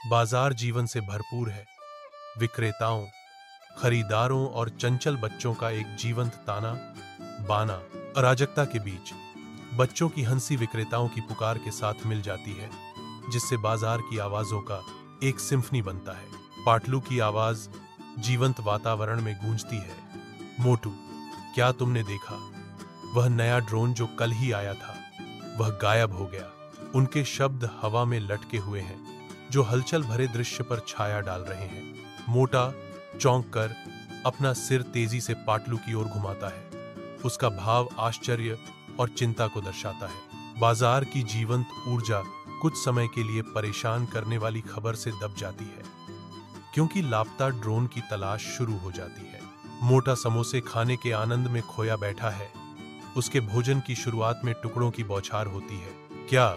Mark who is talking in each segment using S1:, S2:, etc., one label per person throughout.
S1: बाजार जीवन से भरपूर है। विक्रेताओं, खरीदारों और चंचल बच्चों का एक जीवंत ताना बाना। अराजकता के बीच बच्चों की हंसी विक्रेताओं की पुकार के साथ मिल जाती है, जिससे बाजार की आवाजों का एक सिम्फनी बनता है। पाटलू की आवाज जीवंत वातावरण में गूंजती है। मोटू, क्या तुमने देखा? वह नया ड्रोन जो कल ही आया था, वह गायब हो गया। उनके शब्द हवा में लटके हुए हैं, जो हलचल भरे दृश्य पर छाया डाल रहे हैं। मोटा चौंक कर अपना सिर तेजी से पाटलू की ओर घुमाता है। उसका भाव आश्चर्य और चिंता को दर्शाता है। बाजार की जीवंत ऊर्जा कुछ समय के लिए परेशान करने वाली खबर से दब जाती है, क्योंकि लापता ड्रोन की तलाश शुरू हो जाती है। मोटा समोसे खाने के आनंद में खोया बैठा है। उसके भोजन की शुरुआत में टुकड़ों की बौछार होती है। क्या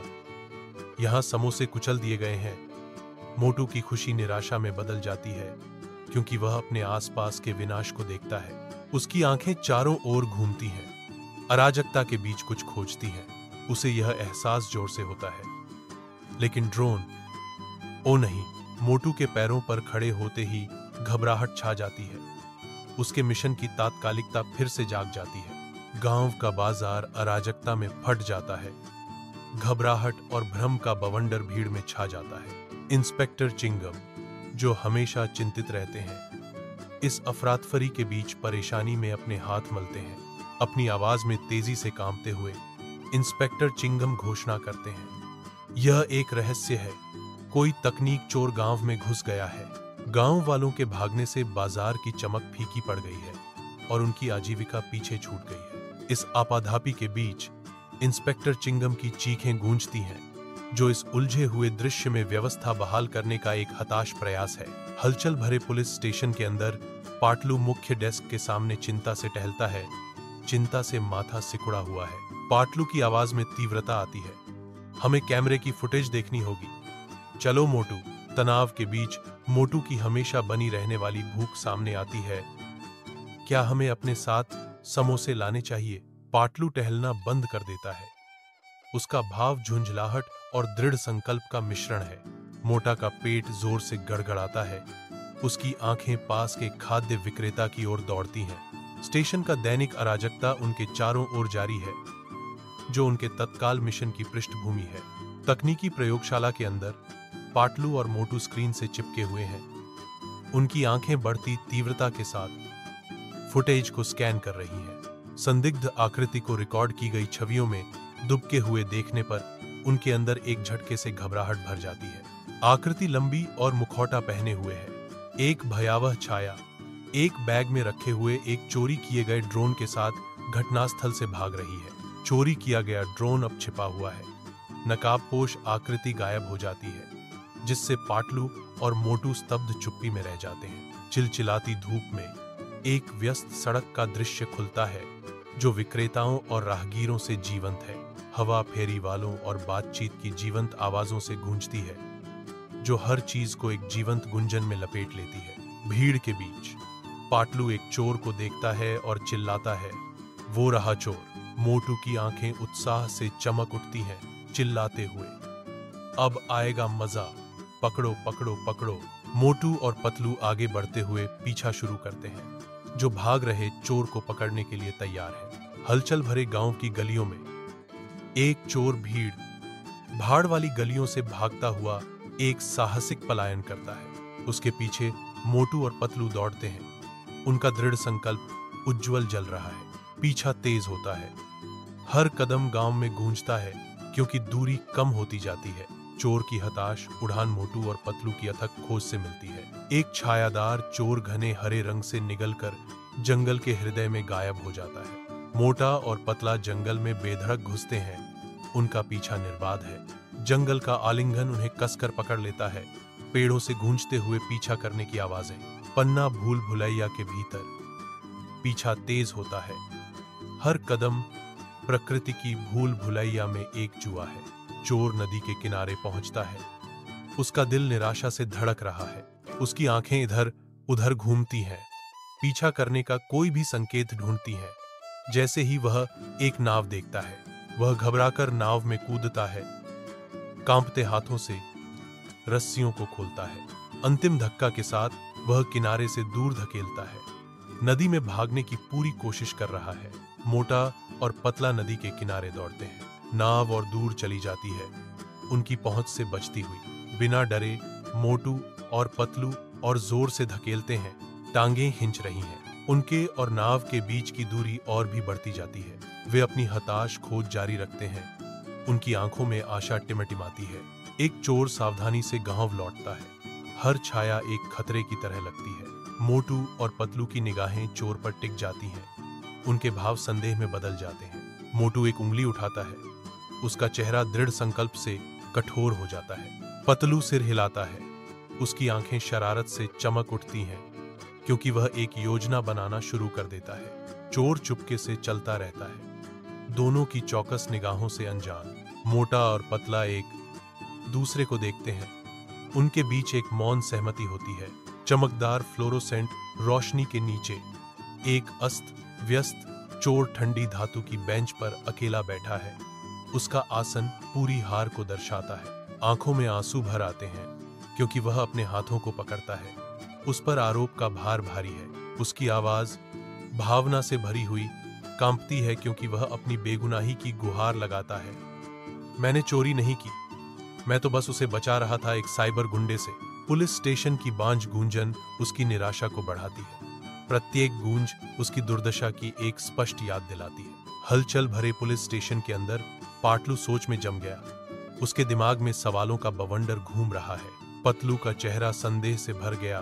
S1: यहां समोसे कुचल दिए गए हैं? मोटू की खुशी निराशा में बदल जाती है, क्योंकि वह अपने आसपास के विनाश को देखता है। उसकी आंखें चारों ओर घूमती हैं, अराजकता के बीच कुछ खोजती हैं। उसे यह एहसास जोर से होता है। लेकिन ड्रोन, ओ नहीं! मोटू के पैरों पर खड़े होते ही घबराहट छा जाती है। उसके मिशन की तात्कालिकता फिर से जाग जाती है। गांव का बाजार अराजकता में फट जाता है। घबराहट और भ्रम का बवंडर भीड़ में छा जाता है। इंस्पेक्टर चिंगम, जो हमेशा चिंतित रहते हैं, इस अफरातफरी के बीच परेशानी में अपने हाथ मलते हैं। अपनी आवाज में तेजी से कांपते हुए इंस्पेक्टर चिंगम घोषणा करते हैं, यह एक रहस्य है। कोई तकनीक चोर गांव में घुस गया है। गांव वालों के भागने से बाजार की चमक फीकी पड़ गई है और उनकी आजीविका पीछे छूट गई है। इस आपाधापी के बीच इंस्पेक्टर चिंगम की चीखें गूंजती हैं, जो इस उलझे हुए दृश्य में व्यवस्था बहाल करने का एक हताश प्रयास है। हलचल भरे पुलिस स्टेशन के अंदर पाटलू मुख्य डेस्क के सामने चिंता से टहलता है। चिंता से माथा सिकुड़ा हुआ है। पाटलू की आवाज में तीव्रता आती है, हमें कैमरे की फुटेज देखनी होगी। चलो मोटू। तनाव के बीच मोटू की हमेशा बनी रहने वाली भूख सामने आती है। क्या हमें अपने साथ समोसे लाने चाहिए? पाटलू टहलना बंद कर देता है। उसका भाव झुंझलाहट और दृढ़ संकल्प का मिश्रण है। मोटा का पेट जोर से गड़गड़ाता है। उसकी आंखें पास के खाद्य विक्रेता की ओर दौड़ती हैं। स्टेशन का दैनिक अराजकता उनके चारों ओर जारी है, जो उनके तत्काल मिशन की पृष्ठभूमि है। तकनीकी प्रयोगशाला के अंदर पाटलू और मोटू स्क्रीन से चिपके हुए हैं। उनकी आंखें बढ़ती तीव्रता के साथ फुटेज को स्कैन कर रही हैं। संदिग्ध आकृति को रिकॉर्ड की गई छवियों में दुबके हुए देखने पर उनके अंदर एक झटके से घबराहट भर जाती है। आकृति लंबी और मुखौटा पहने हुए है। एक भयावह छाया एक बैग में रखे हुए एक चोरी किए गए ड्रोन के साथ घटनास्थल से भाग रही है। चोरी किया गया ड्रोन अब छिपा हुआ है। नकाबपोश आकृति गायब हो जाती है, जिससे पाटलू और मोटू स्तब्ध चुप्पी में रह जाते हैं। चिलचिलाती धूप में एक व्यस्त सड़क का दृश्य खुलता है, जो विक्रेताओं और राहगीरों से जीवंत है। हवा फेरी वालों और बातचीत की जीवंत आवाजों से गूंजती है, जो हर चीज को एक जीवंत गुंजन में लपेट लेती है। भीड़ के बीच पाटलू एक चोर को देखता है और चिल्लाता है, वो रहा चोर। मोटू की आंखें उत्साह से चमक उठती हैं, चिल्लाते हुए, अब आएगा मजा, पकड़ो पकड़ो पकड़ो। मोटू और पतलू आगे बढ़ते हुए पीछा शुरू करते हैं, जो भाग रहे चोर को पकड़ने के लिए तैयार है। हलचल भरे गांव की गलियों में एक चोर भीड़ भाड़ वाली गलियों से भागता हुआ एक साहसिक पलायन करता है। उसके पीछे मोटू और पतलू दौड़ते हैं। उनका दृढ़ संकल्प उज्जवल जल रहा है। पीछा तेज होता है। हर कदम गांव में गूंजता है, क्योंकि दूरी कम होती जाती है। चोर की हताश उड़ान मोटू और पतलू की अथक खोज से मिलती है। एक छायादार चोर घने हरे रंग से निगलकर जंगल के हृदय में गायब हो जाता है। मोटा और पतला जंगल में बेधड़क घुसते हैं। उनका पीछा निर्बाध है। जंगल का आलिंगन उन्हें कसकर पकड़ लेता है। पेड़ों से गूंजते हुए पीछा करने की आवाजें। पन्ना भूल भुलैया के भीतर पीछा तेज होता है। हर कदम प्रकृति की भूल भुलैया में एक जुआ है। चोर नदी के किनारे पहुंचता है। उसका दिल निराशा से धड़क रहा है। उसकी आंखें इधर उधर घूमती हैं, पीछा करने का कोई भी संकेत ढूंढती हैं। जैसे ही वह एक नाव देखता है, वह घबराकर नाव में कूदता है। कांपते हाथों से रस्सियों को खोलता है। अंतिम धक्का के साथ वह किनारे से दूर धकेलता है। नदी में भागने की पूरी कोशिश कर रहा है। मोटा और पतला नदी के किनारे दौड़ते हैं। नाव और दूर चली जाती है, उनकी पहुंच से बचती हुई। बिना डरे मोटू और पतलू और जोर से धकेलते हैं। टांगें खिंच रही हैं। उनके और नाव के बीच की दूरी और भी बढ़ती जाती है। वे अपनी हताश खोज जारी रखते हैं। उनकी आंखों में आशा टिमटिमाती है। एक चोर सावधानी से गांव लौटता है। हर छाया एक खतरे की तरह लगती है। मोटू और पतलू की निगाहें चोर पर टिक जाती हैं। उनके भाव संदेह में बदल जाते हैं। मोटू एक उंगली उठाता है। उसका चेहरा दृढ़ संकल्प से कठोर हो जाता है। पतलू सिर हिलाता है। उसकी आंखें शरारत से चमक उठती हैं, क्योंकि वह एक योजना बनाना शुरू कर देता है। चोर चुपके से चलता रहता है, दोनों की चौकस निगाहों से अनजान। मोटा और पतला एक दूसरे को देखते हैं। उनके बीच एक मौन सहमति होती है। चमकदार फ्लोरोसेंट रोशनी के नीचे एक अस्त व्यस्त चोर ठंडी धातु की बेंच पर अकेला बैठा है। उसका आसन पूरी हार को दर्शाता है। आंखों में आंसू भर आते हैं, क्योंकि वह अपने हाथों को पकड़ता है। उस पर आरोप का भार भारी है। उसकी आवाज भावना से भरी हुई कांपती है, क्योंकि वह अपनी बेगुनाही की गुहार लगाता है। मैंने चोरी नहीं की, मैं तो बस उसे बचा रहा था एक साइबर गुंडे से। पुलिस स्टेशन की बांझ गूंजन उसकी निराशा को बढ़ाती है। प्रत्येक गूंज उसकी दुर्दशा की एक स्पष्ट याद दिलाती है। हलचल भरे पुलिस स्टेशन के अंदर पाटलू सोच में जम गया। उसके दिमाग में सवालों का बवंडर घूम रहा है। पतलू का चेहरा संदेह से भर गया,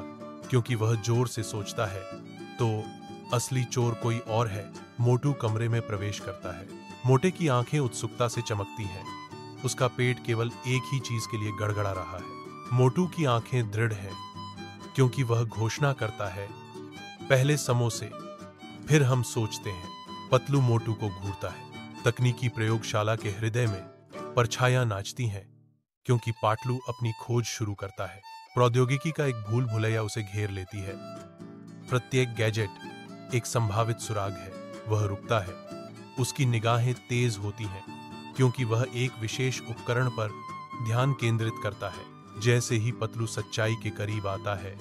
S1: क्योंकि वह जोर से सोचता है तो असली चोर कोई और है। मोटू कमरे में प्रवेश करता है। मोटे की आंखें उत्सुकता से चमकती हैं। उसका पेट केवल एक ही चीज के लिए गड़गड़ा रहा है। मोटू की आंखें दृढ़ हैं, क्योंकि वह घोषणा करता है, पहले समोसे, फिर हम सोचते हैं। पतलू मोटू को घूरता है। तकनीकी प्रयोगशाला के हृदय में परछायां नाचती हैं, क्योंकि पाटलू अपनी खोज शुरू करता है। प्रौद्योगिकी का एक भूल भुलैया उसे घेर लेती है। प्रत्येक गैजेट एक संभावित सुराग है। वह रुकता है। उसकी निगाहें तेज होती हैं, क्योंकि वह एक विशेष उपकरण पर ध्यान केंद्रित करता है। जैसे ही पतलू सच्चाई के करीब आता है,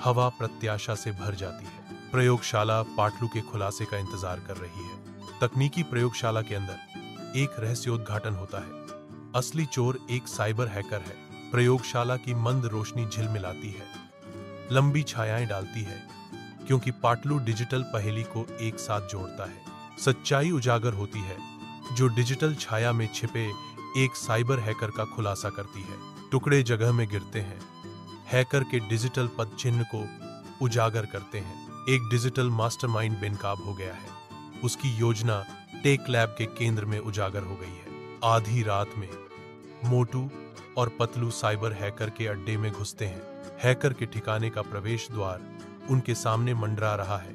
S1: हवा प्रत्याशा से भर जाती है। प्रयोगशाला पाटलू के खुलासे का इंतजार कर रही है। तकनीकी प्रयोगशाला के अंदर एक रहस्योद्घाटन होता है। असली चोर एक साइबर हैकर है। प्रयोगशाला की मंद रोशनी झिलमिलाती है, लंबी छायाएं डालती है, क्योंकि पाटलू डिजिटल पहेली को एक साथ जोड़ता है। सच्चाई उजागर होती है, जो डिजिटल छाया में छिपे एक साइबर हैकर का खुलासा करती है। टुकड़े जगह में गिरते हैं, हैकर के डिजिटल पद चिन्ह को उजागर करते हैं। एक डिजिटल मास्टरमाइंड बेनकाब हो गया है। उसकी योजना टेक लैब के केंद्र में उजागर हो गई है। आधी रात में मोटू और पतलू साइबर हैकर के अड्डे में घुसते हैं। हैकर के ठिकाने का प्रवेश द्वार उनके सामने मंडरा रहा है,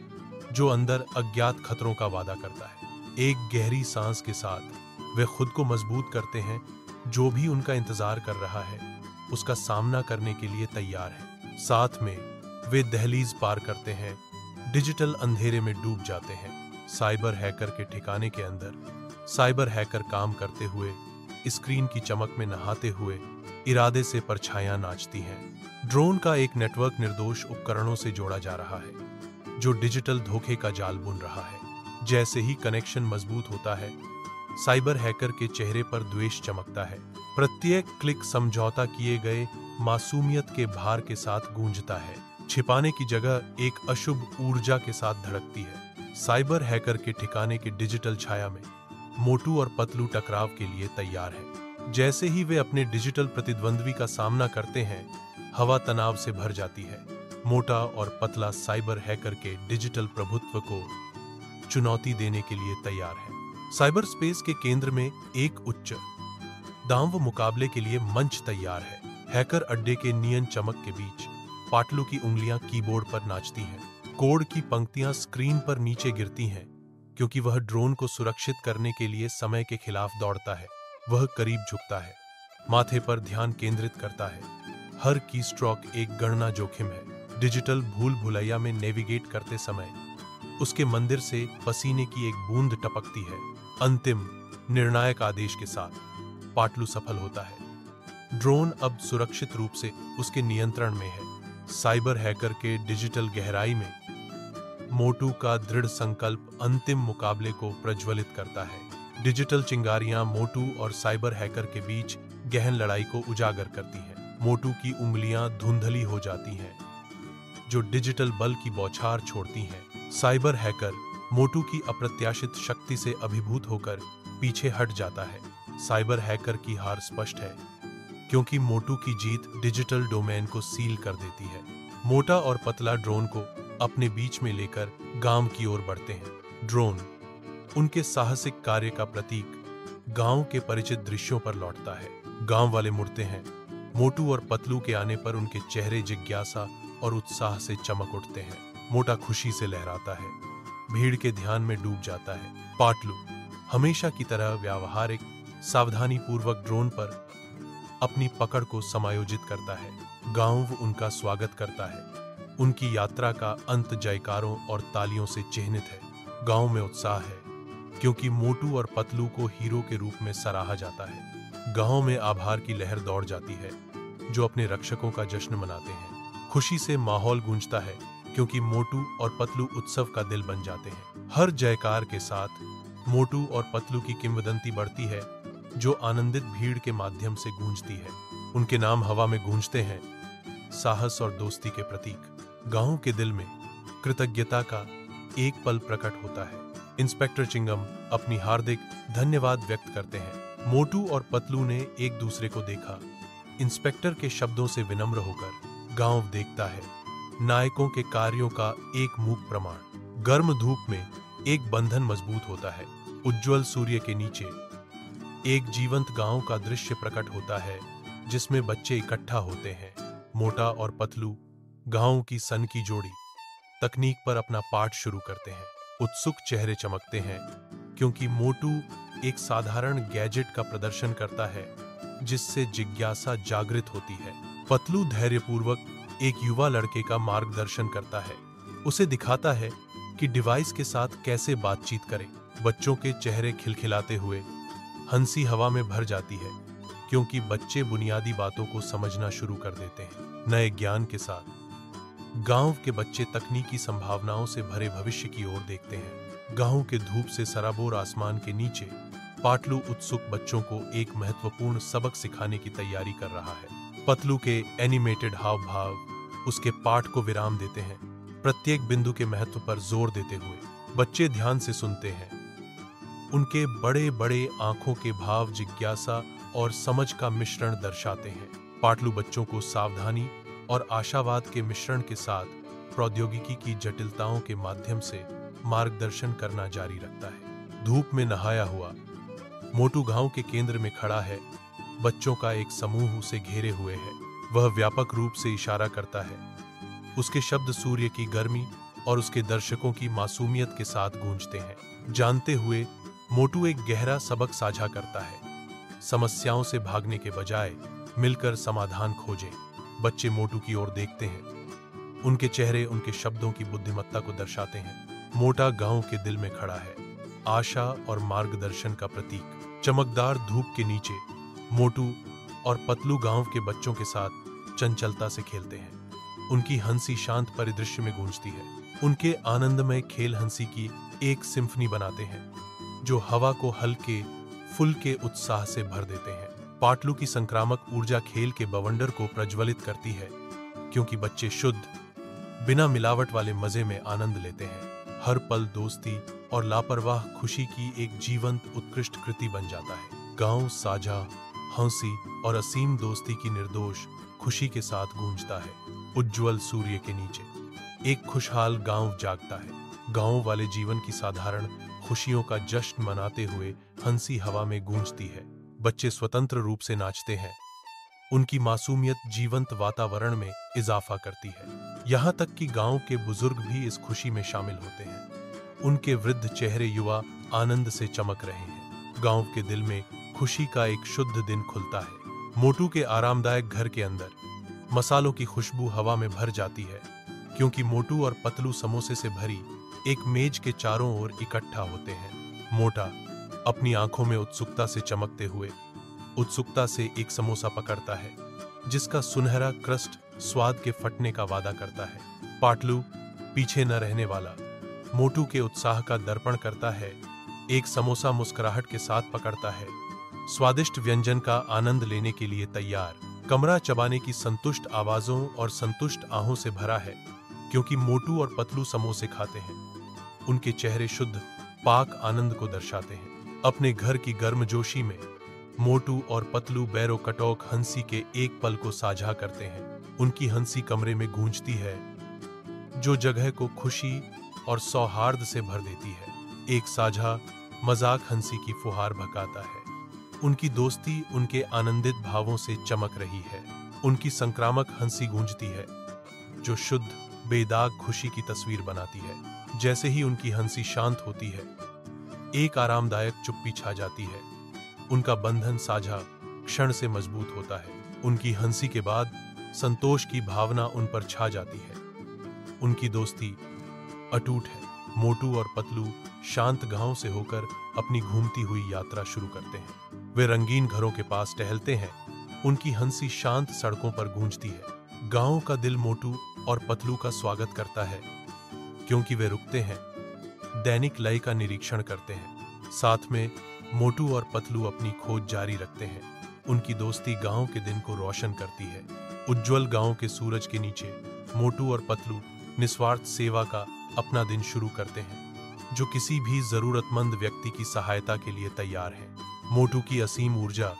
S1: जो अंदर अज्ञात खतरों का वादा करता है। एक गहरी सांस के साथ वे खुद को मजबूत करते हैं। जो भी उनका इंतजार कर रहा है, उसका सामना करने के लिए तैयार है। साथ में वे दहलीज पार करते हैं, डिजिटल अंधेरे में डूब जाते हैं। साइबर हैकर के ठिकाने के अंदर साइबर हैकर काम करते हुए, स्क्रीन की चमक में नहाते हुए, इरादे से परछायां नाचती हैं। ड्रोन का एक नेटवर्क निर्दोष उपकरणों से जोड़ा जा रहा है, जो डिजिटल धोखे का जाल बुन रहा है। जैसे ही कनेक्शन मजबूत होता है, साइबर हैकर के चेहरे पर द्वेष चमकता है। प्रत्येक क्लिक समझौता किए गए मासूमियत के भार के साथ गूंजता है। छिपाने की जगह एक अशुभ ऊर्जा के साथ धड़कती है। साइबर हैकर के ठिकाने की डिजिटल छाया में मोटू और पतलू टकराव के लिए तैयार है। जैसे ही वे अपने डिजिटल प्रतिद्वंद्वी का सामना करते हैं, हवा तनाव से भर जाती है। मोटा और पतला साइबर हैकर के डिजिटल प्रभुत्व को चुनौती देने के लिए तैयार है। साइबर स्पेस के केंद्र में एक उच्च दांव मुकाबले के लिए मंच तैयार है। हैकर अड्डे के नियन चमक के बीच पाटलू की उंगलियां कीबोर्ड पर नाचती हैं। कोड की पंक्तियां स्क्रीन पर नीचे गिरती हैं, क्योंकि वह ड्रोन को सुरक्षित करने के लिए समय के खिलाफ दौड़ता है। वह करीब झुकता है, माथे पर ध्यान केंद्रित करता है। हर कीस्ट्रोक एक गणना जोखिम है। डिजिटल भूल भुलैया में नेविगेट करते समय उसके मंदिर से पसीने की एक बूंद टपकती है। अंतिम निर्णायक आदेश के साथ पाटलू सफल होता है। ड्रोन अब सुरक्षित रूप से उसके नियंत्रण में है। साइबर हैकर के डिजिटल गहराई में मोटू का दृढ़ संकल्प अंतिम मुकाबले को प्रज्वलित करता है। डिजिटल चिंगारियां मोटू और साइबर हैकर के बीच गहन लड़ाई को उजागर करती हैं। मोटू की उंगलियां धुंधली हो जाती हैं, जो डिजिटल बल की बौछार छोड़ती हैं। साइबर हैकर मोटू की अप्रत्याशित शक्ति से अभिभूत होकर पीछे हट जाता है। साइबर हैकर की हार स्पष्ट है, क्योंकि मोटू की जीत डिजिटल डोमेन को सील कर देती है। मोटा और पतला ड्रोन को अपने बीच में लेकर गांव की ओर बढ़ते हैं। ड्रोन उनके साहसिक कार्य का प्रतीक गांव के परिचित दृश्यों पर लौटता है। गांव वाले मुड़ते हैं। मोटू और पतलू के आने पर उनके चेहरे जिज्ञासा और उत्साह से चमक उठते हैं। मोटा खुशी से लहराता है, भीड़ के ध्यान में डूब जाता है। पाटलू हमेशा की तरह व्यावहारिक, सावधानी पूर्वक ड्रोन पर अपनी पकड़ को समायोजित करता है। गांव उनका स्वागत करता है। उनकी यात्रा का अंत जयकारों और तालियों से चिह्नित है। गांव में उत्साह है, क्योंकि मोटू और पतलू को हीरो के रूप में सराहा जाता है। गांव में आभार की लहर दौड़ जाती है, जो अपने रक्षकों का जश्न मनाते हैं। खुशी से माहौल गूंजता है, क्योंकि मोटू और पतलू उत्सव का दिल बन जाते हैं। हर जयकार के साथ मोटू और पतलू की किंवदंती बढ़ती है, जो आनंदित भीड़ के माध्यम से गूंजती है। उनके नाम हवा में गूंजते हैं, साहस और दोस्ती के प्रतीक। गांव के दिल में कृतज्ञता का एक पल प्रकट होता है। इंस्पेक्टर चिंगम अपनी हार्दिक धन्यवाद व्यक्त करते हैं। मोटू और पतलू ने एक दूसरे को देखा। इंस्पेक्टर के शब्दों से विनम्र होकर गांव देखता है नायकों के कार्यों का एक मूक प्रमाण। गर्म धूप में एक बंधन मजबूत होता है। उज्जवल सूर्य के नीचे एक जीवंत गांव का दृश्य प्रकट होता है, जिसमें बच्चे इकट्ठा होते हैं। मोटा और पतलू गांव की सन की जोड़ी तकनीक पर अपना पाठ शुरू करते हैं। उत्सुक चेहरे चमकते हैं, क्योंकि मोटू एक साधारण गैजेट का प्रदर्शन करता है, जिससे जिज्ञासा जागृत होती है। पतलू धैर्यपूर्वक एक युवा लड़के का मार्गदर्शन करता है। उसे दिखाता है कि डिवाइस के साथ कैसे बातचीत करें। बच्चों के चेहरे खिलखिलाते हुए हंसी हवा में भर जाती है, क्योंकि बच्चे बुनियादी बातों को समझना शुरू कर देते हैं। नए ज्ञान के साथ गांव के बच्चे तकनीकी संभावनाओं से भरे भविष्य की ओर देखते हैं। गांव के धूप से सराबोर आसमान के नीचे पाटलू उत्सुक बच्चों को एक महत्वपूर्ण सबक सिखाने की तैयारी कर रहा है। पतलू के एनिमेटेड हाव भाव उसके पाठ को विराम देते हैं, प्रत्येक बिंदु के महत्व पर जोर देते हुए। बच्चे ध्यान से सुनते हैं। उनके बड़े बड़े आंखों के भाव जिज्ञासा और समझ का मिश्रण दर्शाते हैं। पाटलू बच्चों को सावधानी और आशावाद के मिश्रण के साथ प्रौद्योगिकी की जटिलताओं के माध्यम से मार्गदर्शन करना जारी रखता है। धूप में नहाया हुआ मोटू गांव के केंद्र में खड़ा है। बच्चों का एक समूह उसे घेरे हुए है। वह व्यापक रूप से इशारा करता है। उसके शब्द सूर्य की गर्मी और उसके दर्शकों की मासूमियत के साथ गूंजते हैं। जानते हुए मोटू एक गहरा सबक साझा करता है। समस्याओं से भागने के बजाय मिलकर समाधान खोजें। बच्चे मोटू की ओर देखते हैं। उनके चेहरे उनके शब्दों की बुद्धिमत्ता को दर्शाते हैं। मोटा गांव के दिल में खड़ा है, आशा और मार्गदर्शन का प्रतीक। चमकदार धूप के नीचे मोटू और पतलू गांव के बच्चों के साथ चंचलता से खेलते हैं। उनकी हंसी शांत परिदृश्य में गूंजती है। उनके आनंदमय खेल हंसी की एक सिम्फनी बनाते हैं, जो हवा को हल्के फुल के उत्साह से भर देते हैं। पाटलू की संक्रामक ऊर्जा खेल के बवंडर को प्रज्वलित करती है, क्योंकि बच्चे शुद्ध, बिना मिलावट वाले मजे में आनंद लेते हैं। हर पल दोस्ती और लापरवाह खुशी की एक जीवंत उत्कृष्ट कृति बन जाता है। गांव साझा हंसी और असीम दोस्ती की निर्दोष खुशी के साथ गूंजता है। उज्जवल सूर्य के नीचे एक खुशहाल गांव जागता है। गांव वाले जीवन की साधारण खुशियों का जश्न मनाते हुए हंसी हवा में गूंजती है। बच्चे स्वतंत्र रूप से नाचते हैं। उनकी मासूमियत जीवंत वातावरण में इजाफा करती है। यहाँ तक कि गांव के बुजुर्ग भी इस खुशी में शामिल होते हैं। उनके वृद्ध चेहरे युवा आनंद से चमक रहे हैं। गांव के दिल में खुशी का एक शुद्ध दिन खुलता है। मोटू के आरामदायक घर के अंदर मसालों की खुशबू हवा में भर जाती है, क्योंकि मोटू और पतलू समोसे से भरी एक मेज के चारों ओर इकट्ठा होते हैं। मोटा अपनी आंखों में उत्सुकता से चमकते हुए उत्सुकता से एक समोसा पकड़ता है, जिसका सुनहरा क्रस्ट स्वाद के फटने का वादा करता है। पाटलू पीछे न रहने वाला मोटू के उत्साह का दर्पण करता है। एक समोसा मुस्कुराहट के साथ पकड़ता है, स्वादिष्ट व्यंजन का आनंद लेने के लिए तैयार। कमरा चबाने की संतुष्ट आवाजों और संतुष्ट आहों से भरा है, क्योंकि मोटू और पतलू समोसे खाते हैं। उनके चेहरे शुद्ध पाक आनंद को दर्शाते हैं। अपने घर की गर्मजोशी में मोटू और पतलू बैरो कटोक हंसी के एक पल को साझा करते हैं। उनकी हंसी कमरे में गूंजती है, जो जगह को खुशी और सौहार्द से भर देती है। एक साझा मजाक हंसी की फुहार भकाता है। उनकी दोस्ती उनके आनंदित भावों से चमक रही है। उनकी संक्रामक हंसी गूंजती है, जो शुद्ध बेदाग खुशी की तस्वीर बनाती है। जैसे ही उनकी हंसी शांत होती है, एक आरामदायक चुप्पी छा जाती है। उनका बंधन साझा क्षण से मजबूत होता है। उनकी हंसी के बाद संतोष की भावना उन पर छा जाती है। उनकी दोस्ती अटूट है। मोटू और पतलू शांत गांव से होकर अपनी घूमती हुई यात्रा शुरू करते हैं। वे रंगीन घरों के पास टहलते हैं। उनकी हंसी शांत सड़कों पर गूंजती है। गांव का दिल मोटू और पतलू का स्वागत करता है, क्योंकि वे रुकते हैं, दैनिक लय का निरीक्षण करते हैं। साथ में मोटू और पतलू अपनी खोज जारी रखते हैं। उनकी दोस्ती गांव के दिन को रोशन करती है। उज्जवल गांव के सूरज के नीचे मोटू और पतलू निस्वार्थ सेवा का अपना दिन शुरू करते हैं, जो किसी भी जरूरतमंद व्यक्ति की सहायता के लिए तैयार है। मोटू की असीम ऊर्जा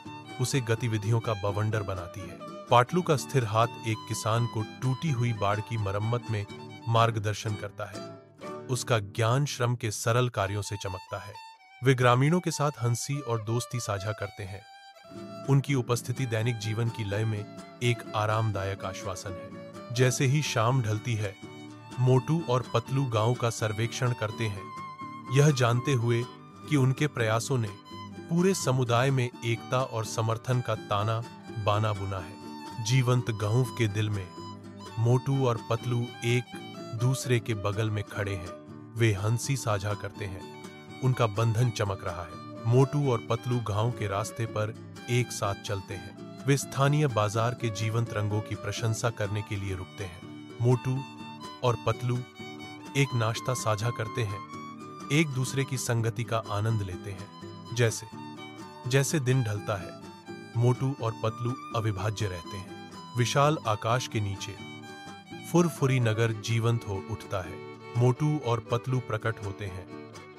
S1: उसे गतिविधियों का बवंडर बनाती है। पाटलू का स्थिर हाथ एक किसान को टूटी हुई बाड़ की मरम्मत में मार्गदर्शन करता है। उसका ज्ञान श्रम के सरल कार्यों से चमकता है। वे ग्रामीणों के साथ हंसी और दोस्ती साझा करते हैं। उनकी उपस्थिति दैनिक जीवन की लय में एक आरामदायक आश्वासन है। जैसे ही शाम ढलती है, मोटू और पतलू गांव का सर्वेक्षण करते हैं, यह जानते हुए कि उनके प्रयासों ने पूरे समुदाय में एकता और समर्थन का ताना बाना बुना है। जीवंत गांव के दिल में मोटू और पतलू एक दूसरे के बगल में खड़े हैं। वे हंसी साझा करते हैं। उनका बंधन चमक रहा है। मोटू और पतलू गांव के रास्ते पर एक साथ चलते हैं। वे स्थानीय बाजार के जीवंत रंगों की प्रशंसा करने के लिए रुकते हैं। मोटू और पतलू एक नाश्ता साझा करते हैं, एक दूसरे की संगति का आनंद लेते हैं। जैसे जैसे दिन ढलता है, मोटू और पतलू अविभाज्य रहते हैं। विशाल आकाश के नीचे फुरफुरी नगर जीवंत हो उठता है। मोटू और पतलू प्रकट होते हैं,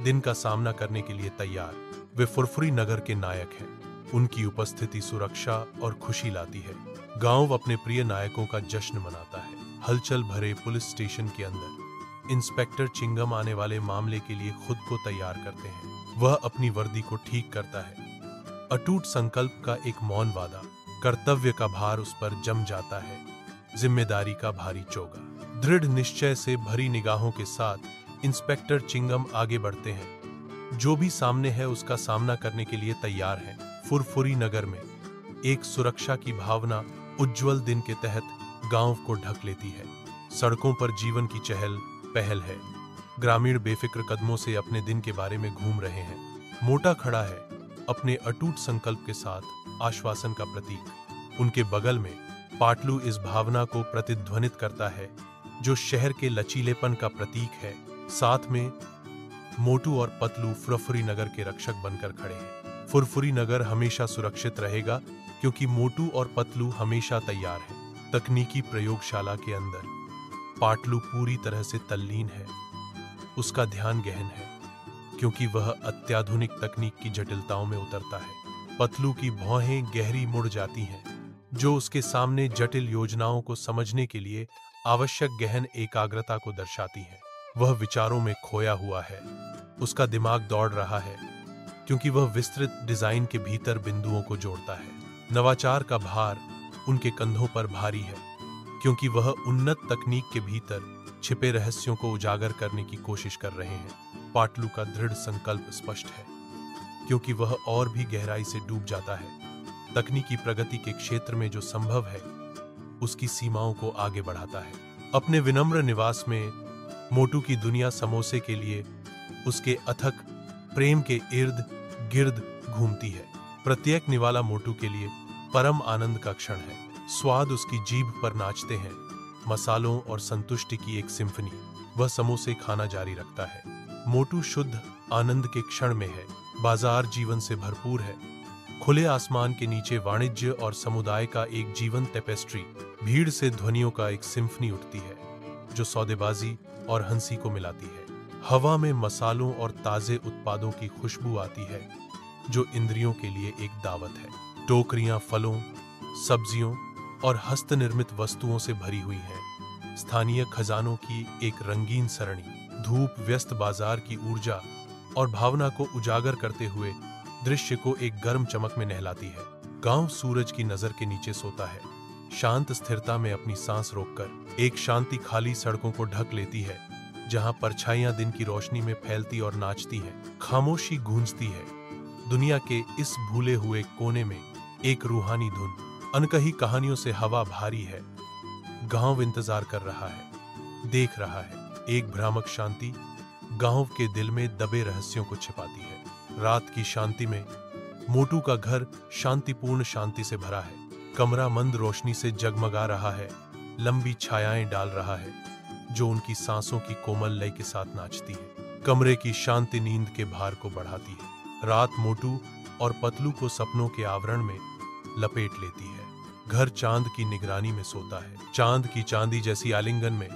S1: दिन का सामना करने के लिए तैयार। वे फुरफुरी नगर के नायक हैं। उनकी उपस्थिति सुरक्षा और खुशी लाती है। गांव अपने प्रिय नायकों का जश्न मनाता है। हलचल भरे पुलिस स्टेशन के अंदर इंस्पेक्टर चिंगम आने वाले मामले के लिए खुद को तैयार करते हैं। वह अपनी वर्दी को ठीक करता है। अटूट संकल्प का एक मौन वादा, कर्तव्य का भार उस पर जम जाता है। जिम्मेदारी का भारी चोगा। दृढ़ निश्चय से भरी निगाहों के साथ इंस्पेक्टर चिंगम आगे बढ़ते हैं। जो भी सामने है उसका सामना करने के लिए तैयार है। फुरफुरी नगर में एक सुरक्षा की भावना उज्जवल दिन के तहत गांव को ढक लेती है। सड़कों पर जीवन की चहल पहल है। ग्रामीण बेफिक्र कदमों से अपने दिन के बारे में घूम रहे हैं। मोटा खड़ा है, अपने अटूट संकल्प के साथ आश्वासन का प्रतीक। उनके बगल में पाटलू इस भावना को प्रतिध्वनित करता है, जो शहर के लचीलेपन का प्रतीक है। साथ में मोटू और पतलू फुरफुरी नगर के रक्षक बनकर खड़े हैं। फुरफुरी नगर हमेशा सुरक्षित रहेगा, क्योंकि मोटू और पतलू हमेशा तैयार हैं। तकनीकी प्रयोगशाला के अंदर पाटलू पूरी तरह से तल्लीन है। उसका ध्यान गहन है, क्योंकि वह अत्याधुनिक तकनीक की जटिलताओं में उतरता है। पतलू की भौहें गहरी मुड़ जाती हैं, जो उसके सामने जटिल योजनाओं को समझने के लिए आवश्यक गहन एकाग्रता को दर्शाती हैं। वह विचारों में खोया हुआ है। उसका दिमाग दौड़ रहा है, क्योंकि वह विस्तृत डिजाइन के भीतर बिंदुओं को जोड़ता है। नवाचार का भार उनके कंधों पर भारी है, क्योंकि वह उन्नत तकनीक के भीतर छिपे रहस्यों को उजागर करने की कोशिश कर रहे हैं। पाटलू का दृढ़ संकल्प स्पष्ट है, क्योंकि वह और भी गहराई से डूब जाता है। तकनीकी प्रगति के क्षेत्र में जो संभव है, उसकी सीमाओं को आगे बढ़ाता है। अपने विनम्र निवास में मोटू की दुनिया समोसे के लिए उसके अथक प्रेम के इर्द गिर्द घूमती है। प्रत्येक निवाला मोटू के लिए परम आनंद का क्षण है। स्वाद उसकी जीभ पर नाचते हैं, मसालों और संतुष्टि की एक सिम्फनी। वह समोसे खाना जारी रखता है। मोटू शुद्ध आनंद के क्षण में है। बाजार जीवन से भरपूर है। खुले आसमान के नीचे वाणिज्य और समुदाय का एक जीवंत टेपेस्ट्री। भीड़ से ध्वनियों का एक सिम्फनी उठती है जो सौदेबाजी और हंसी को मिलाती है। हवा में मसालों और ताजे उत्पादों की खुशबू आती है जो इंद्रियों के लिए एक दावत है। टोकरियां फलों, सब्जियों और हस्तनिर्मित वस्तुओं से भरी हुई हैं। स्थानीय खजानों की एक रंगीन सरणी। धूप व्यस्त बाजार की ऊर्जा और भावना को उजागर करते हुए दृश्य को एक गर्म चमक में नहलाती है। गांव सूरज की नजर के नीचे सोता है, शांत स्थिरता में अपनी सांस रोककर। एक शांति खाली सड़कों को ढक लेती है जहां परछाइयां दिन की रोशनी में फैलती और नाचती हैं। खामोशी गूंजती है। दुनिया के इस भूले हुए कोने में एक रूहानी धुन। अनकही कहानियों से हवा भारी है। गांव इंतजार कर रहा है, देख रहा है। एक भ्रामक शांति गांव के दिल में दबे रहस्यों को छिपाती है। रात की शांति में मोटू का घर शांतिपूर्ण शांति से भरा है। कमरा मंद रोशनी से जगमगा रहा है, लंबी छायाएं डाल रहा है जो उनकी सांसों की कोमल लय के साथ नाचती है। कमरे की शांति नींद के भार को बढ़ाती है। रात मोटू और पतलू को सपनों के आवरण में लपेट लेती है। घर चांद की निगरानी में सोता है। चांद की चांदी जैसी आलिंगन में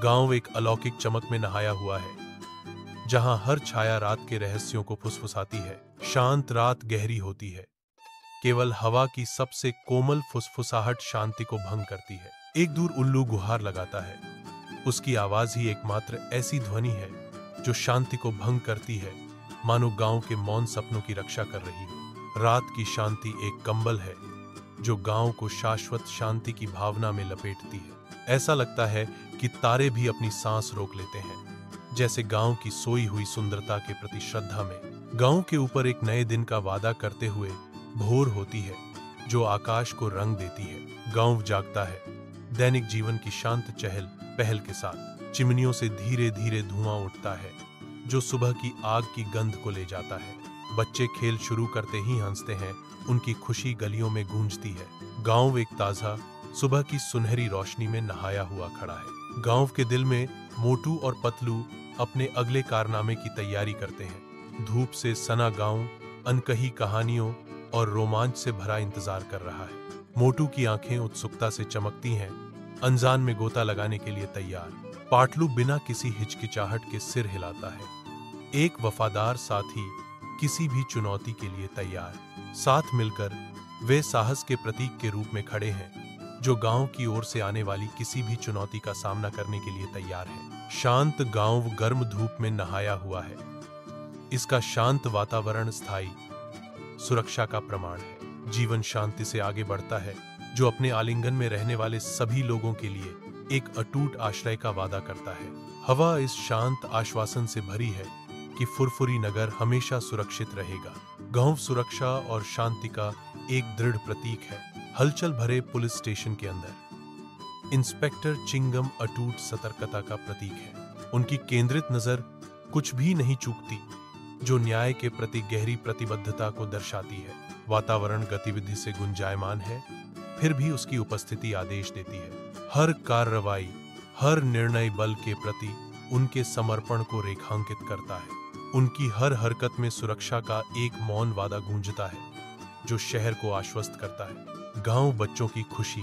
S1: गांव एक अलौकिक चमक में नहाया हुआ है जहां हर छाया रात के रहस्यों को फुसफुसाती है। शांत रात गहरी होती है। केवल हवा की सबसे कोमल फुसफुसाहट शांति को भंग करती है। एक दूर उल्लू गुहार लगाता है। उसकी आवाज ही एकमात्र ऐसी ध्वनि है जो शांति को भंग करती है, मानो गांव के मौन सपनों की रक्षा कर रही हो। रात की शांति एक कंबल है जो गांव को शाश्वत शांति की भावना में लपेटती है। ऐसा लगता है कि तारे भी अपनी सांस रोक लेते हैं, जैसे गांव की सोई हुई सुंदरता के प्रति श्रद्धा में। गांव के ऊपर एक नए दिन का वादा करते हुए भोर होती है जो आकाश को रंग देती है। गांव जागता है, दैनिक जीवन की शांत चहल पहल के साथ। चिमनियों से धीरे धीरे धुआं उठता है जो सुबह की आग की गंध को ले जाता है। बच्चे खेल शुरू करते ही हंसते हैं, उनकी खुशी गलियों में गूंजती है। गांव एक ताजा सुबह की सुनहरी रोशनी में नहाया हुआ खड़ा है। गांव के दिल में मोटू और पतलू अपने अगले कारनामे की तैयारी करते हैं। धूप से सना गांव अनकही कहानियों और रोमांच से भरा इंतजार कर रहा है। मोटू की आंखें उत्सुकता से चमकती हैं, अनजान में गोता लगाने के लिए तैयार। पाटलू बिना किसी हिचकिचाहट के सिर हिलाता है, एक वफादार साथी किसी भी चुनौती के लिए तैयार। साथ मिलकर वे साहस के प्रतीक के रूप में खड़े हैं जो गांव की ओर से आने वाली किसी भी चुनौती का सामना करने के लिए तैयार है। शांत गांव गर्म धूप में नहाया हुआ है। इसका शांत वातावरण स्थायी सुरक्षा का प्रमाण है। जीवन शांति से आगे बढ़ता है जो अपने आलिंगन में रहने वाले सभी लोगों के लिए एक अटूट आश्रय का वादा करता है। हवा इस शांत आश्वासन से भरी है कि फुरफुरी नगर हमेशा सुरक्षित रहेगा। गांव सुरक्षा और शांति का एक दृढ़ प्रतीक है। हलचल भरे पुलिस स्टेशन के अंदर इंस्पेक्टर चिंगम अटूट सतर्कता का प्रतीक है। उनकी केंद्रित नजर कुछ भी नहीं चूकती, जो न्याय के प्रति गहरी प्रतिबद्धता को दर्शाती है। वातावरण गतिविधि से गुंजायमान है, फिर भी उसकी उपस्थिति आदेश देती है। हर कार्रवाई, हर निर्णय बल के प्रति उनके समर्पण को रेखांकित करता है। उनकी हर हरकत में सुरक्षा का एक मौन वादा गूंजता है जो शहर को आश्वस्त करता है। गांव बच्चों की खुशी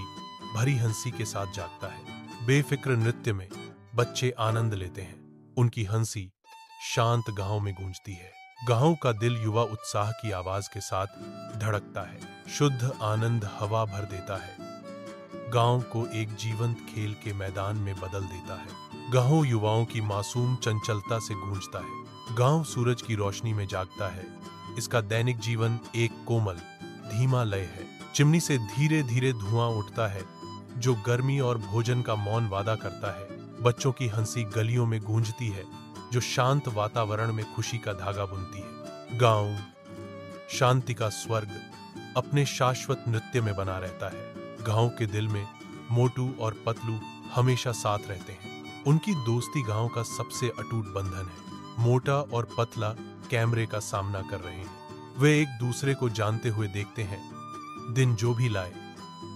S1: भरी हंसी के साथ जागता है। बेफिक्र नृत्य में बच्चे आनंद लेते हैं। उनकी हंसी शांत गांव में गूंजती है। गांव का दिल युवा उत्साह की आवाज के साथ धड़कता है। शुद्ध आनंद हवा भर देता है, गांव को एक जीवंत खेल के मैदान में बदल देता है। गांव युवाओं की मासूम चंचलता से गूंजता है। गांव सूरज की रोशनी में जागता है। इसका दैनिक जीवन एक कोमल धीमा लय है। चिमनी से धीरे धीरे धुआं उठता है जो गर्मी और भोजन का मौन वादा करता है। बच्चों की हंसी गलियों में गूंजती है जो शांत वातावरण में खुशी का धागा बुनती है। गांव शांति का स्वर्ग अपने शाश्वत नृत्य में बना रहता है। गांव के दिल में मोटू और पतलू हमेशा साथ रहते हैं। उनकी दोस्ती गांव का सबसे अटूट बंधन है। मोटा और पतला कैमरे का सामना कर रहे हैं। वे एक दूसरे को जानते हुए देखते हैं, दिन जो भी लाए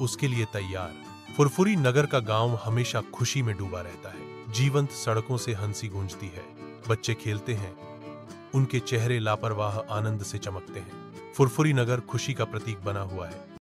S1: उसके लिए तैयार। फुरफुरी नगर का गांव हमेशा खुशी में डूबा रहता है। जीवंत सड़कों से हंसी गूंजती है, बच्चे खेलते हैं, उनके चेहरे लापरवाह आनंद से चमकते हैं। फुरफुरी नगर खुशी का प्रतीक बना हुआ है।